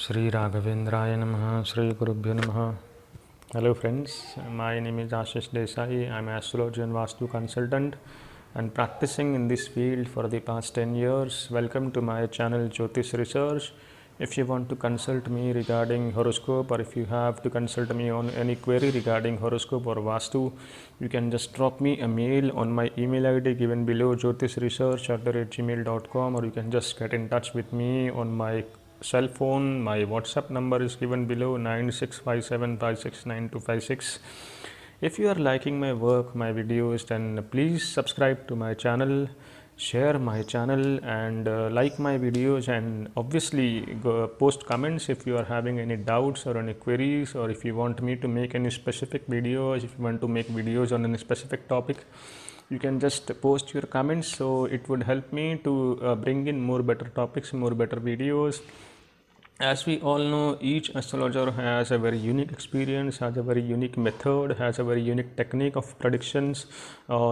Sri Raghavendraya Namaha, Sri Gurubhyo Namaha. Hello friends, my name is Ashish Desai. I am an astrologer and Vastu consultant and practicing in this field for the past 10 years. Welcome to my channel Jyotish Research. If you want to consult me regarding horoscope, or if you have to consult me on any query regarding horoscope or Vastu, you can just drop me a mail on my email ID given below, jyotisresearch@gmail.com, or you can just get in touch with me on my cell phone. My WhatsApp number is given below, 9657569256. If you are liking my work, my videos, then please subscribe to my channel, share my channel, and like my videos, and obviously post comments if you are having any doubts or any queries, or if you want me to make any specific videos, if you want to make videos on any specific topic, you can just post your comments. So it would help me to bring in more better topics, more better videos. As we all know, each astrologer has a very unique experience, has a very unique method, has a very unique technique of predictions,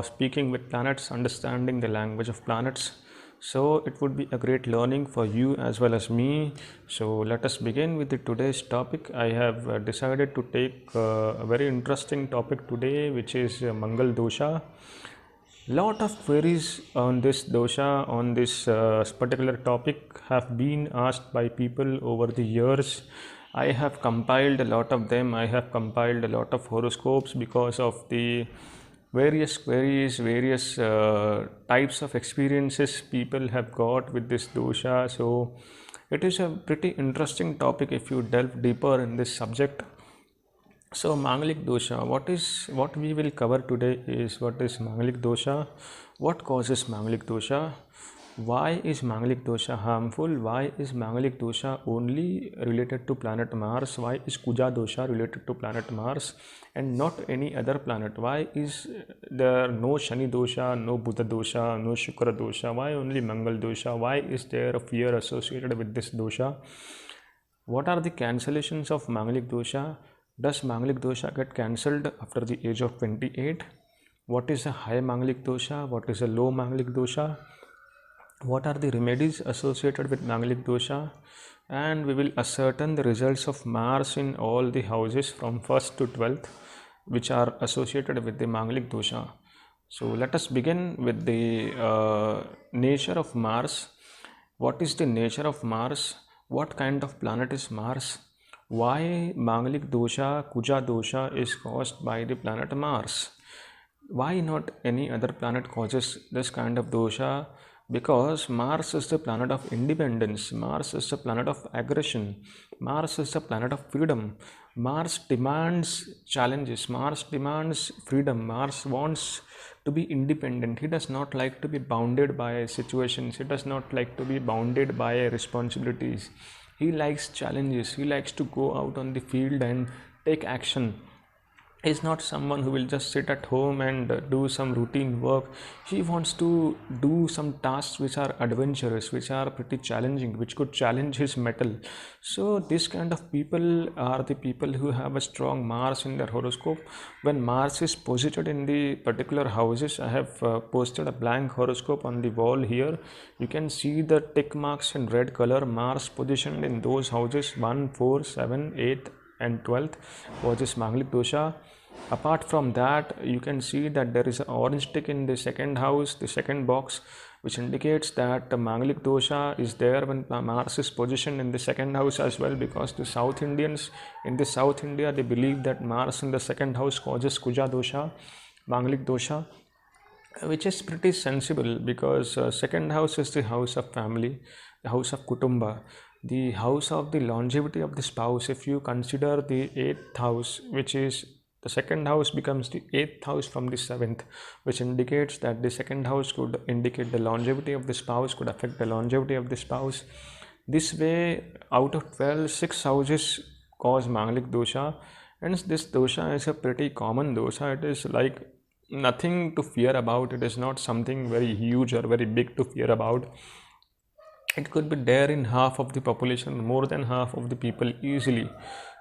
speaking with planets, understanding the language of planets. So it would be a great learning for you as well as me. So let us begin with today's topic. I have decided to take a very interesting topic today, which is Mangal Dosha. Lot of queries on this dosha, on this particular topic, have been asked by people over the years. I have compiled a lot of them. I have compiled a lot of horoscopes because of the various queries, various types of experiences people have got with this dosha. So it is a pretty interesting topic if you delve deeper in this subject. So Mangalik dosha, what we will cover today is what is Mangalik dosha, what causes Mangalik dosha, why is Mangalik dosha harmful, why is Mangalik dosha only related to planet Mars, why is Kuja dosha related to planet Mars and not any other planet, why is there no Shani dosha, no Buddha dosha, no Shukra dosha, why only Mangal dosha, why is there a fear associated with this dosha, what are the cancellations of Mangalik dosha? Does Mangalik dosha get cancelled after the age of 28? What is a high Mangalik dosha? What is a low Mangalik dosha? What are the remedies associated with Mangalik dosha? And we will ascertain the results of Mars in all the houses from 1st to 12th, which are associated with the Mangalik dosha. So let us begin with the nature of Mars. What is the nature of Mars? What kind of planet is Mars? Why Mangalik dosha, Kuja dosha is caused by the planet Mars? Why not any other planet causes this kind of dosha? Because Mars is the planet of independence, Mars is the planet of aggression, Mars is the planet of freedom. Mars demands challenges, Mars demands freedom, Mars wants to be independent. He does not like to be bounded by situations, he does not like to be bounded by responsibilities. He likes challenges, he likes to go out on the field and take action. He's not someone who will just sit at home and do some routine work. He wants to do some tasks which are adventurous, which are pretty challenging, which could challenge his mettle. So this kind of people are the people who have a strong Mars in their horoscope. When Mars is posited in the particular houses, I have posted a blank horoscope on the wall here. You can see the tick marks in red color. Mars positioned in those houses 1, 4, 7, 8 and 12th causes Mangalik dosha. Apart from that, you can see that there is an orange tick in the second house, the second box, which indicates that the Mangalik dosha is there when Mars is positioned in the second house as well, because the South Indians in the South India, they believe that Mars in the second house causes Kuja dosha, Mangalik dosha, which is pretty sensible because second house is the house of family, the house of Kutumba, the house of the longevity of the spouse. If you consider the 8th house, which is the second house becomes the 8th house from the 7th, which indicates that the second house could indicate the longevity of the spouse, could affect the longevity of the spouse. This way, out of 12, 6 houses cause Mangalik dosha. Hence, this dosha is a pretty common dosha. It is like nothing to fear about. It is not something very huge or very big to fear about. it could be there in half of the population, more than half of the people easily.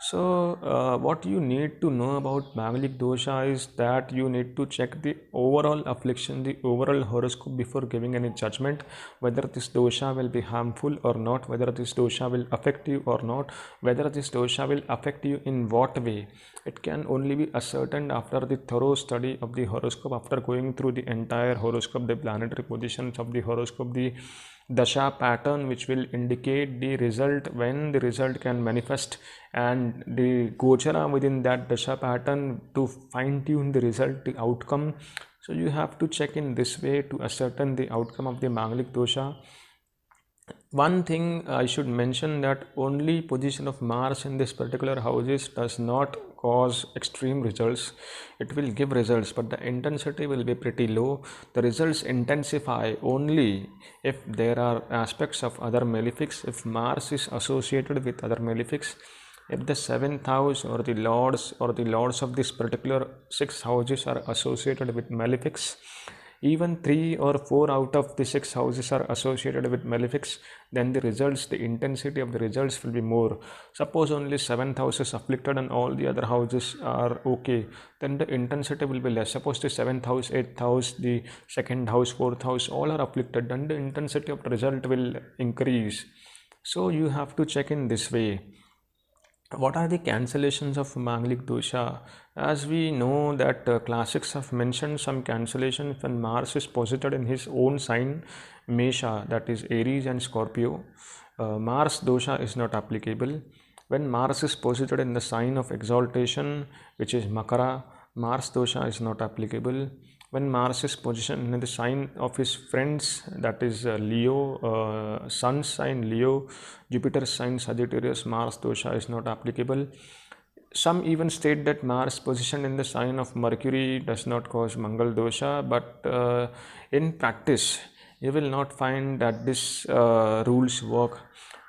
So what you need to know about Mangalik dosha is that you need to check the overall affliction, the overall horoscope before giving any judgment, whether this dosha will be harmful or not, whether this dosha will affect you or not, whether this dosha will affect you in what way. It can only be ascertained after the thorough study of the horoscope, after going through the entire horoscope, the planetary positions of the horoscope, the dasha pattern which will indicate the result, when the result can manifest, and the gochara within that dasha pattern to fine tune the result, the outcome. So you have to check in this way to ascertain the outcome of the Mangalik dosha. One thing I should mention, that only position of Mars in this particular houses does not cause extreme results. It will give results, but the intensity will be pretty low. The results intensify only if there are aspects of other malefics, if Mars is associated with other malefics, if the seventh house or the lords of this particular six houses are associated with malefics. Even 3 or 4 out of the 6 houses are associated with malefics, then the results, the intensity of the results will be more. Suppose only 7th house is afflicted and all the other houses are okay, then the intensity will be less. Suppose the 7th house, 8th house, the 2nd house, 4th house, all are afflicted, then the intensity of the result will increase. So you have to check in this way. What are the cancellations of Mangalik dosha? As we know that classics have mentioned some cancellation when Mars is posited in his own sign, Mesha, that is Aries and Scorpio. Mars dosha is not applicable. When Mars is posited in the sign of exaltation, which is Makara, Mars dosha is not applicable. When Mars is positioned in the sign of his friends, that is Leo, Sun's sign Leo, Jupiter's sign Sagittarius, Mars dosha is not applicable. Some even state that Mars positioned in the sign of Mercury does not cause Mangal dosha, but in practice you will not find that this rules work.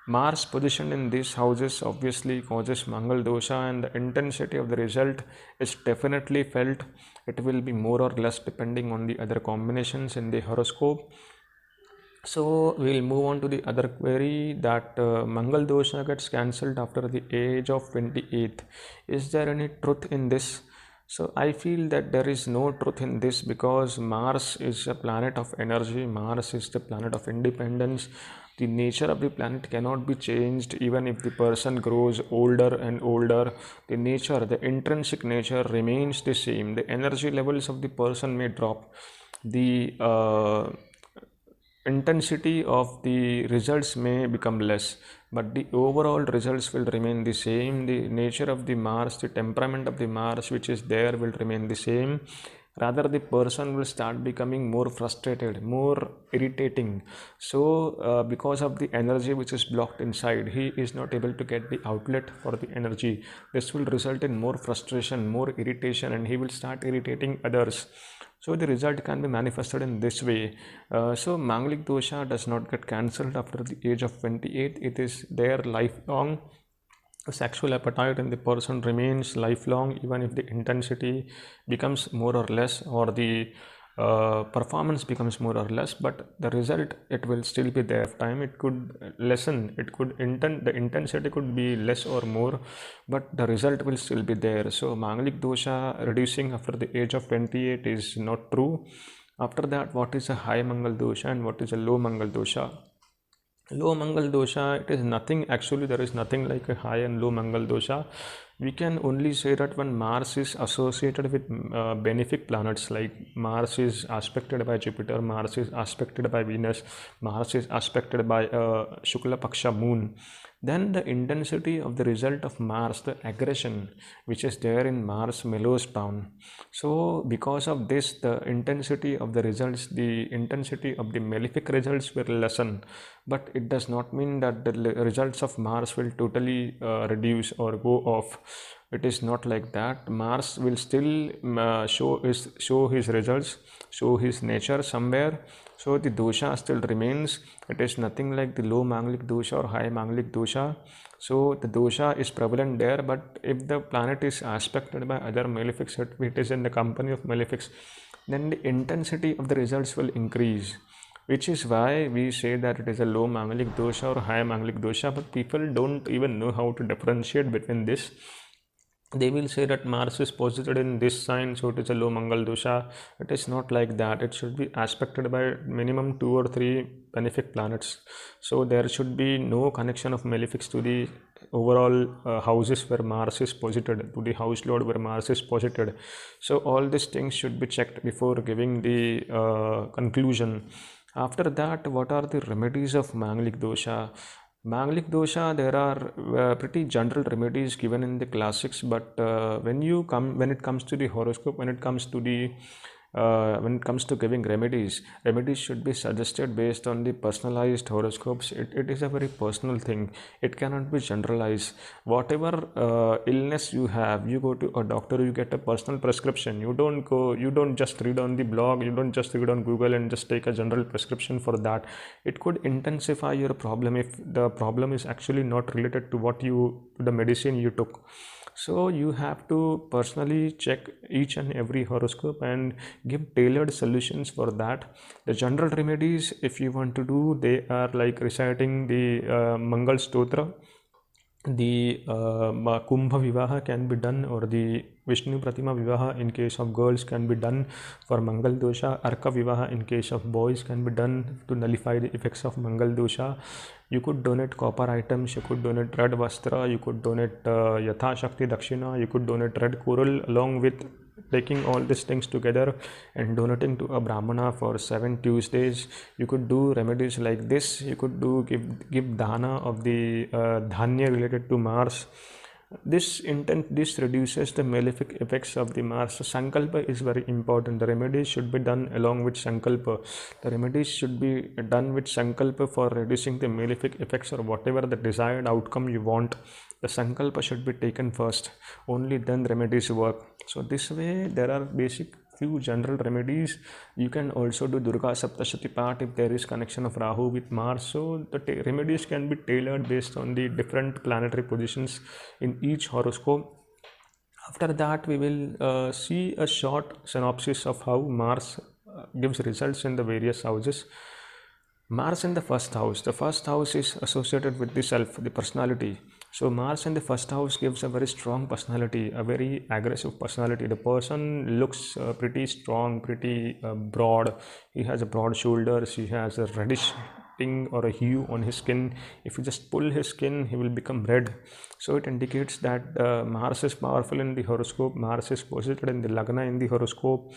Mars positioned in these houses obviously causes Mangal dosha, and the intensity of the result is definitely felt. It will be more or less depending on the other combinations in the horoscope. So we'll move on to the other query, that Mangal dosha gets cancelled after the age of 28. Is there any truth in this? So I feel that there is no truth in this, because Mars is a planet of energy. Mars is the planet of independence. The nature of the planet cannot be changed even if the person grows older and older. The nature, the intrinsic nature remains the same. The energy levels of the person may drop. The intensity of the results may become less, but the overall results will remain the same. The nature of the Mars, the temperament of the Mars which is there will remain the same. Rather, the person will start becoming more frustrated, more irritating. So because of the energy which is blocked inside, he is not able to get the outlet for the energy. This will result in more frustration, more irritation, and he will start irritating others. So the result can be manifested in this way. So Mangalik dosha does not get cancelled after the age of 28. It is there lifelong. Sexual appetite in the person remains lifelong, even if the intensity becomes more or less, or the performance becomes more or less, but the result, it will still be there. Time it could lessen, it could the intensity could be less or more, but the result will still be there. So Mangalik dosha reducing after the age of 28 is not true. After that, what is a high Mangal dosha and what is a low Mangal dosha? Low Mangal dosha, it is nothing, actually there is nothing like a high and low Mangal dosha. We can only say that when Mars is associated with benefic planets, like Mars is aspected by Jupiter, Mars is aspected by Venus, Mars is aspected by Shukla Paksha moon, then the intensity of the result of Mars, the aggression which is there in Mars, mellows down. So because of this, the intensity of the results, the intensity of the malefic results will lessen, but it does not mean that the results of Mars will totally reduce or go off. It is not like that. Mars will still show his results, show his nature somewhere. So the dosha still remains. It is nothing like the low Mangalik dosha or high Mangalik dosha. So the dosha is prevalent there, but if the planet is aspected by other malefics, it is in the company of malefics, then the intensity of the results will increase. which is why we say that it is a low Mangalik dosha or high Mangalik dosha, but people don't even know how to differentiate between this. They will say that Mars is posited in this sign, so it is a low Mangal dosha. It is not like that. It should be aspected by minimum 2 or 3 benefic planets. So there should be no connection of malefics to the overall houses where Mars is posited, to the house lord where Mars is posited. So all these things should be checked before giving the conclusion. After that, what are the remedies of Mangalik dosha? Mangalik dosha, there are pretty general remedies given in the classics, but when it comes to the horoscope, when it comes to giving remedies should be suggested based on the personalized horoscopes. It is a very personal thing. It cannot be generalized. Whatever illness you have, you go to a doctor, you get a personal prescription. You don't just read on the blog, you don't just read on Google and just take a general prescription for that. It could intensify your problem if the problem is actually not related to the medicine you took. So you have to personally check each and every horoscope and give tailored solutions for that. The general remedies, if you want to do, they are like reciting the Mangal Stotra. The Kumbha Vivaha can be done, or the Vishnu Pratima Vivaha in case of girls can be done for Mangal Dosha. Arka Vivaha in case of boys can be done to nullify the effects of Mangal Dosha. You could donate copper items, you could donate red vastra, you could donate Yatha Shakti Dakshina, you could donate red coral, along with taking all these things together and donating to a Brahmana for 7 Tuesdays. You could do remedies like this. You could give dana of the dhanya related to Mars. This reduces the malefic effects of the Mars. So sankalpa is very important. The remedies should be done along with sankalpa. The remedies should be done with sankalpa for reducing the malefic effects or whatever the desired outcome you want. The sankalpa should be taken first. Only then remedies work. So this way there are basic few general remedies. You can also do Durga Saptashati Path if there is connection of Rahu with Mars. So the remedies can be tailored based on the different planetary positions in each horoscope. After that, we will see a short synopsis of how Mars gives results in the various houses. Mars in the first house. The first house is associated with the self, the personality. So Mars in the first house gives a very strong personality, a very aggressive personality. The person looks pretty strong, pretty broad. He has a broad shoulders. He has a reddish thing or a hue on his skin. If you just pull his skin, he will become red. So it indicates that Mars is powerful in the horoscope. Mars is posited in the Lagna in the horoscope.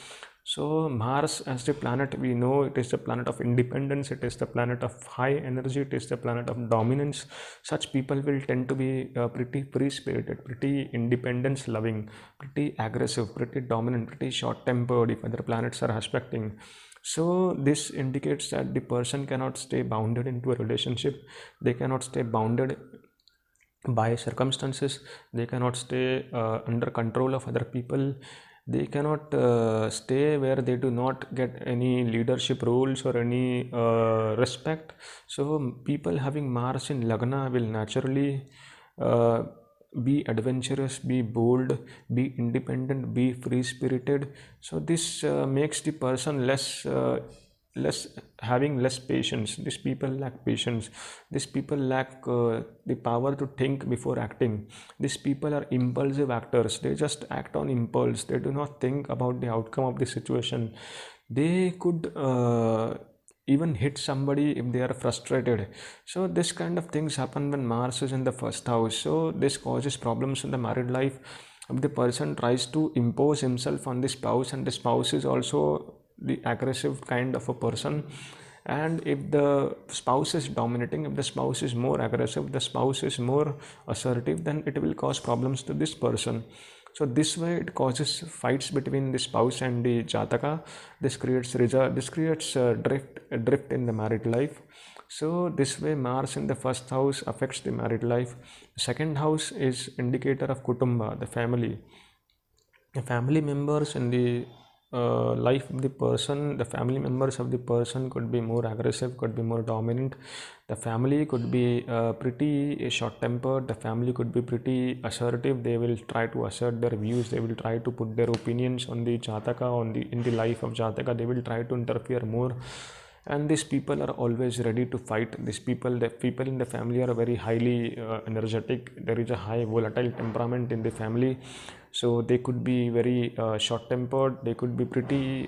So Mars as the planet, we know it is the planet of independence, it is the planet of high energy, it is the planet of dominance. Such people will tend to be pretty free-spirited, pretty independence loving, pretty aggressive, pretty dominant, pretty short-tempered if other planets are aspecting. So this indicates that the person cannot stay bounded into a relationship. They cannot stay bounded by circumstances. They cannot stay under control of other people. They cannot stay where they do not get any leadership roles or any respect. So people having Mars in Lagna will naturally be adventurous, be bold, be independent, be free-spirited. So this makes the person less having less patience. These people lack patience. These people lack the power to think before acting. These people are impulsive actors. They just act on impulse. They do not think about the outcome of the situation. They could even hit somebody if they are frustrated. So this kind of things happen when Mars is in the first house. So this causes problems in the married life. If the person tries to impose himself on the spouse, and the spouse is also the aggressive kind of a person, and if the spouse is dominating, if the spouse is more aggressive, the spouse is more assertive, then it will cause problems to this person. So this way it causes fights between the spouse and the Jataka. This creates drift in the married life. So this way Mars in the first house affects the married life. Second house is indicator of Kutumba, the family. The family members in the life of the person, the family members of the person could be more aggressive, could be more dominant. The family could be pretty short-tempered. The family could be pretty assertive. They will try to assert their views. They will try to put their opinions on the Jataka, in the life of Jataka. They will try to interfere more. and these people are always ready to fight. These people, the people in the family are very highly energetic. There is a high volatile temperament in the family, so they could be very short tempered, they could be pretty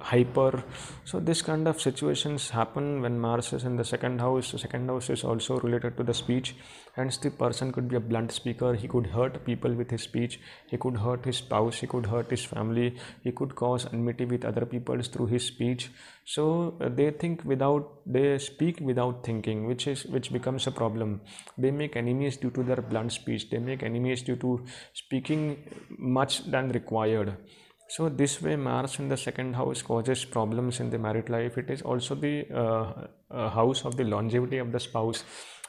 hyper. So this kind of situations happen when Mars is in the second house. The second house is also related to the speech, hence the person could be a blunt speaker. He could hurt people with his speech, he could hurt his spouse, he could hurt his family, he could cause enmity with other people through his speech. So they speak without thinking, which becomes a problem. They make enemies due to their blunt speech, they make enemies due to speaking much than required. So this way Mars in the second house causes problems in the married life. It is also the house of the longevity of the spouse,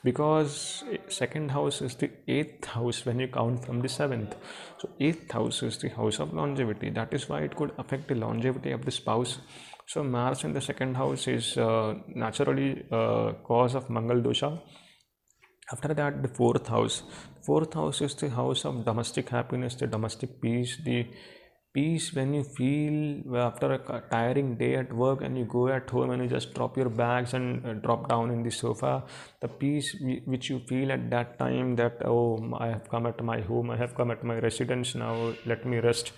because second house is the eighth house when you count from the seventh. So eighth house is the house of longevity. That is why it could affect the longevity of the spouse. So Mars in the second house is naturally cause of Mangal dosha. After that, the fourth house. Fourth house is the house of domestic happiness, the domestic peace, the peace when you feel after a tiring day at work and you go at home and you just drop your bags and drop down in the sofa. The peace which you feel at that time, that oh, I have come at my home, I have come at my residence, now let me rest.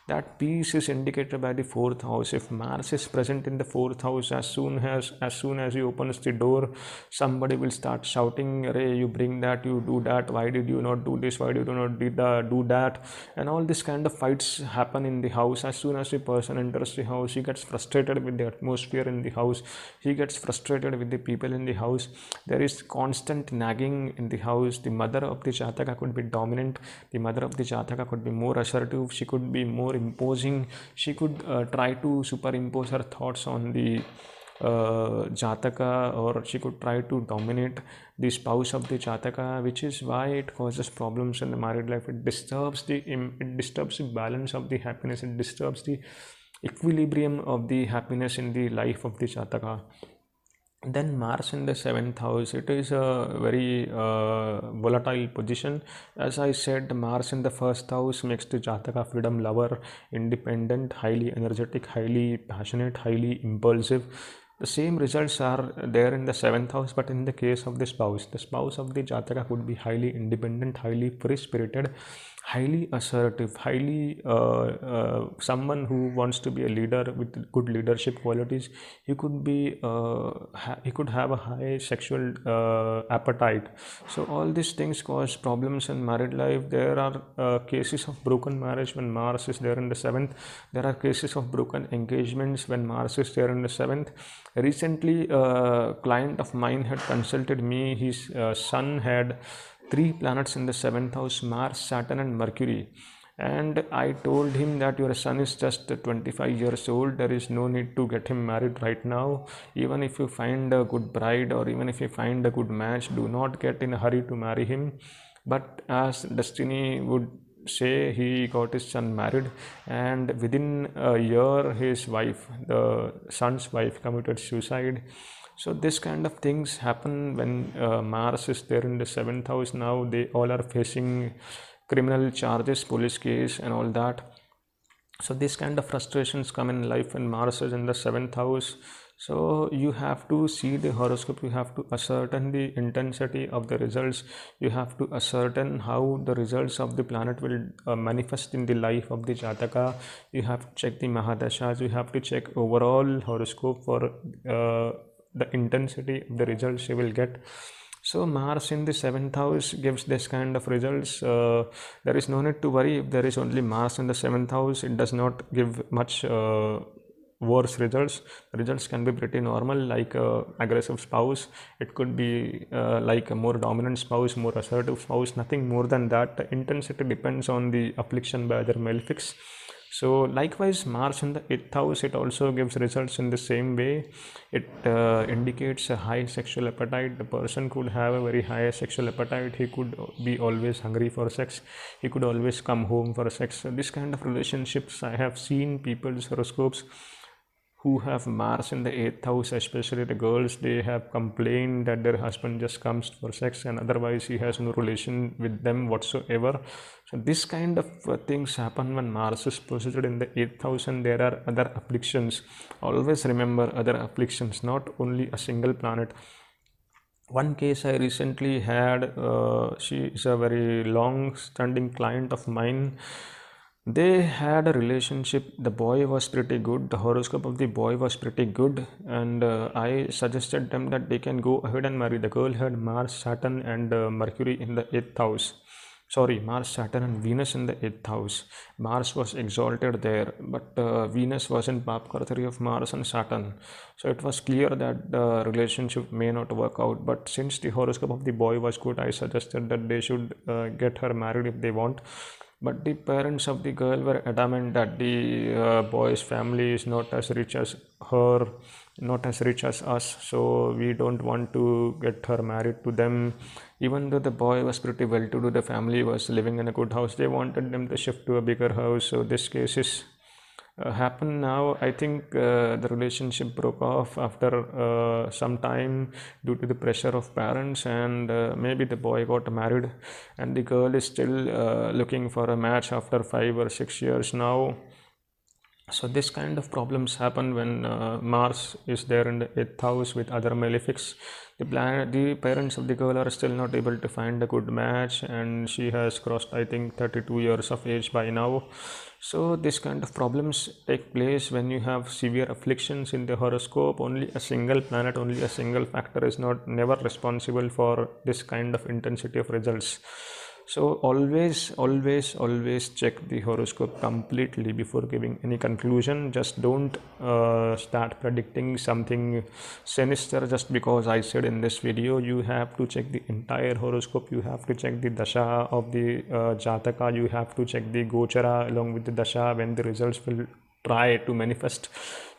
That peace is indicated by the fourth house. If Mars is present in the fourth house, as soon as he opens the door, somebody will start shouting, "Hey, you bring that, you do that, why did you not do this, why did you not do that?" And all this kind of fights happen in the house. As soon as the person enters the house, he gets frustrated with the atmosphere in the house, he gets frustrated with the people in the house. There is constant nagging in the house. The mother of the Jataka could be dominant, the mother of the Jataka could be more assertive, she could be more imposing, she could try to superimpose her thoughts on the Jataka, or she could try to dominate the spouse of the Jataka, which is why it causes problems in the married life. It disturbs the balance of the happiness, it disturbs the equilibrium of the happiness in the life of the Jataka. Then Mars in the seventh house, it is a very volatile position. As I said, Mars in the first house makes the Jataka freedom lover, independent, highly energetic, highly passionate, highly impulsive. The same results are there in the seventh house, but in the case of the spouse of the Jataka could be highly independent, highly free spirited, highly assertive, highly someone who wants to be a leader with good leadership qualities. He could be he could have a high sexual appetite. So all these things cause problems in married life. There are cases of broken marriage when Mars is there in the seventh. There are cases of broken engagements when Mars is there in the seventh. Recently, a client of mine had consulted me. His son had 3 planets in the seventh house: Mars, Saturn, and Mercury. And I told him that your son is just 25 years old. There is no need to get him married right now. Even if you find a good bride, or even if you find a good match, do not get in a hurry to marry him. But as destiny would say, he got his son married, and within a year his wife, the son's wife, committed suicide. So this kind of things happen when Mars is there in the seventh house. Now they all are facing criminal charges, police case, and all that. So this kind of frustrations come in life when Mars is in the seventh house. So you have to see the horoscope, you have to ascertain the intensity of the results, you have to ascertain how the results of the planet will manifest in the life of the Jataka. You have to check the Mahadashas, you have to check overall horoscope for the intensity of the results you will get. So Mars in the seventh house gives this kind of results. There is no need to worry if there is only Mars in the seventh house. It does not give much worse results. The results can be pretty normal, like aggressive spouse. It could be like a more dominant spouse, more assertive spouse, nothing more than that. The intensity depends on the affliction by other malefics. So likewise, Mars in the 8th house, it also gives results in the same way. It indicates a high sexual appetite. The person could have a very high sexual appetite. He could be always hungry for sex. He could always come home for sex. So this kind of relationships, I have seen people's horoscopes who have Mars in the 8th house, especially the girls, they have complained that their husband just comes for sex and otherwise he has no relation with them whatsoever. So this kind of things happen when Mars is positioned in the 8th house, and there are other afflictions. Always remember other afflictions, not only a single planet. One case I recently had, she is a very long standing client of mine. They had a relationship. The boy was pretty good, the horoscope of the boy was pretty good, and I suggested them that they can go ahead and marry. The girl had Mars, Saturn and Mercury in the 8th house. Sorry, Mars, Saturn and Venus in the 8th house. Mars was exalted there, but Venus was in Papkar 3 of Mars and Saturn. So it was clear that the relationship may not work out. But since the horoscope of the boy was good, I suggested that they should get her married if they want. But the parents of the girl were adamant that the boy's family is not as rich as her, not as rich as us, so we don't want to get her married to them. Even though the boy was pretty well to do, the family was living in a good house, they wanted them to shift to a bigger house. So this case is happened now. I think the relationship broke off after some time due to the pressure of parents, and maybe the boy got married, and the girl is still looking for a match after 5 or 6 years now. So this kind of problems happen when Mars is there in the 8th house with other malefics. The parents of the girl are still not able to find a good match, and she has crossed, I think, 32 years of age by now. So this kind of problems take place when you have severe afflictions in the horoscope. Only a single planet, only a single factor is never responsible for this kind of intensity of results. So always check the horoscope completely before giving any conclusion. Just don't start predicting something sinister just because I said in this video. You have to check the entire horoscope. You have to check the dasha of the jataka. You have to check the gochara along with the dasha when the results will try to manifest.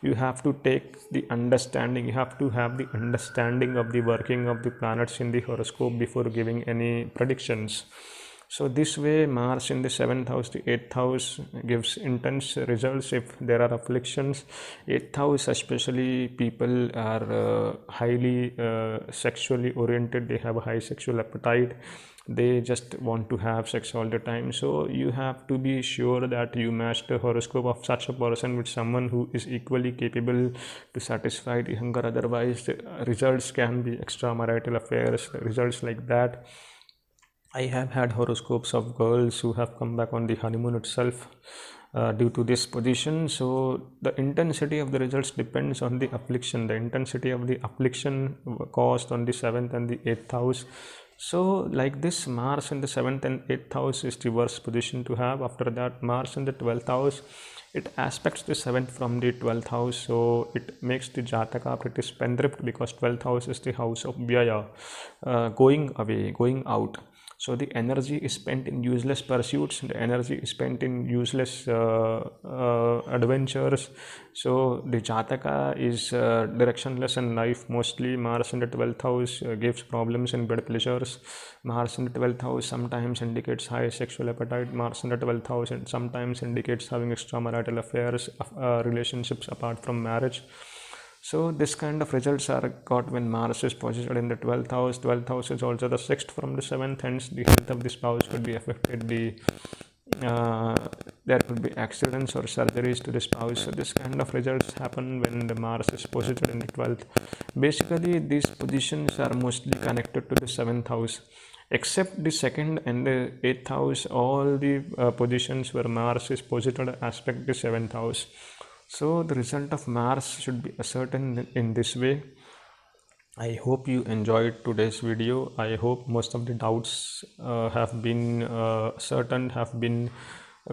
You have to take the understanding, you have to have the understanding of the working of the planets in the horoscope before giving any predictions. So this way, Mars in the 7th house, the 8th house gives intense results if there are afflictions. 8th house, especially people are highly sexually oriented. They have a high sexual appetite. They just want to have sex all the time. So you have to be sure that you match the horoscope of such a person with someone who is equally capable to satisfy the hunger. Otherwise, the results can be extramarital affairs, results like that. I have had horoscopes of girls who have come back on the honeymoon itself due to this position. So the intensity of the results depends on the affliction. The intensity of the affliction caused on the 7th and the 8th house. So like this, Mars in the 7th and 8th house is the worst position to have. After that, Mars in the 12th house, it aspects the 7th from the 12th house, so it makes the jataka pretty spendthrift, because 12th house is the house of vyaya, going away, going out. So the energy is spent in useless pursuits, the energy is spent in useless adventures. So the jataka is directionless in life. Mostly Mars in the 12th house gives problems in bed pleasures. Mars in the 12th house sometimes indicates high sexual appetite. Mars in the 12th house and sometimes indicates having extramarital affairs, relationships apart from marriage. So this kind of results are got when Mars is positioned in the 12th house. 12th house is also the 6th from the 7th, hence the health of the spouse could be affected. There could be accidents or surgeries to the spouse. So this kind of results happen when the Mars is positioned in the 12th. Basically, these positions are mostly connected to the 7th house. Except the 2nd and the 8th house, all the positions where Mars is positioned aspect the 7th house. So the result of Mars should be ascertained in this way. I hope you enjoyed today's video. I hope most of the doubts have been ascertained, have been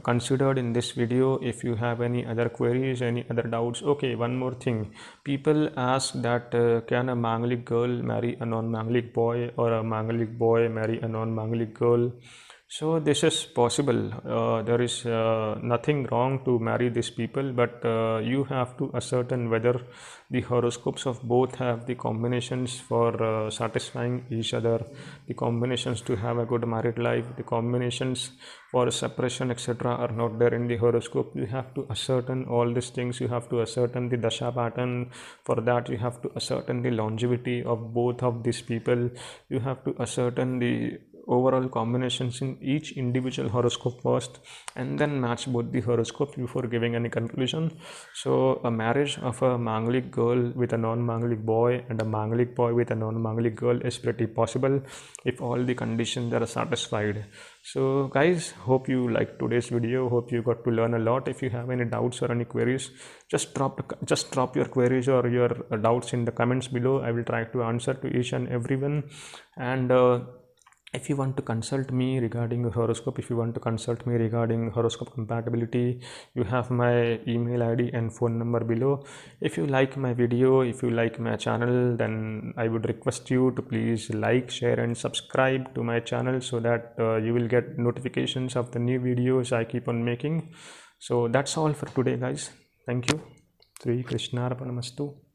considered in this video. If you have any other queries, any other doubts. Okay, one more thing. People ask that can a Mangalik girl marry a non-Mangalik boy, or a Mangalik boy marry a non-Mangalik girl? So this is possible. There is nothing wrong to marry these people, but you have to ascertain whether the horoscopes of both have the combinations for satisfying each other, the combinations to have a good married life, the combinations for separation, etc., are not there in the horoscope. You have to ascertain all these things. You have to ascertain the dasha pattern. For that, you have to ascertain the longevity of both of these people. You have to ascertain the overall combinations in each individual horoscope first, and then match both the horoscopes before giving any conclusion. So a marriage of a Manglik girl with a non-Manglik boy and a Manglik boy with a non-Manglik girl is pretty possible if all the conditions are satisfied. So guys, hope you liked today's video. Hope you got to learn a lot. If you have any doubts or any queries, just drop your queries or your doubts in the comments below. I will try to answer to each and everyone. And if you want to consult me regarding horoscope, if you want to consult me regarding horoscope compatibility, you have my email ID and phone number below. If you like my video, if you like my channel, then I would request you to please like, share and subscribe to my channel, so that you will get notifications of the new videos I keep on making. So that's all for today, guys. Thank you. Sri Krishna Arpanamastu.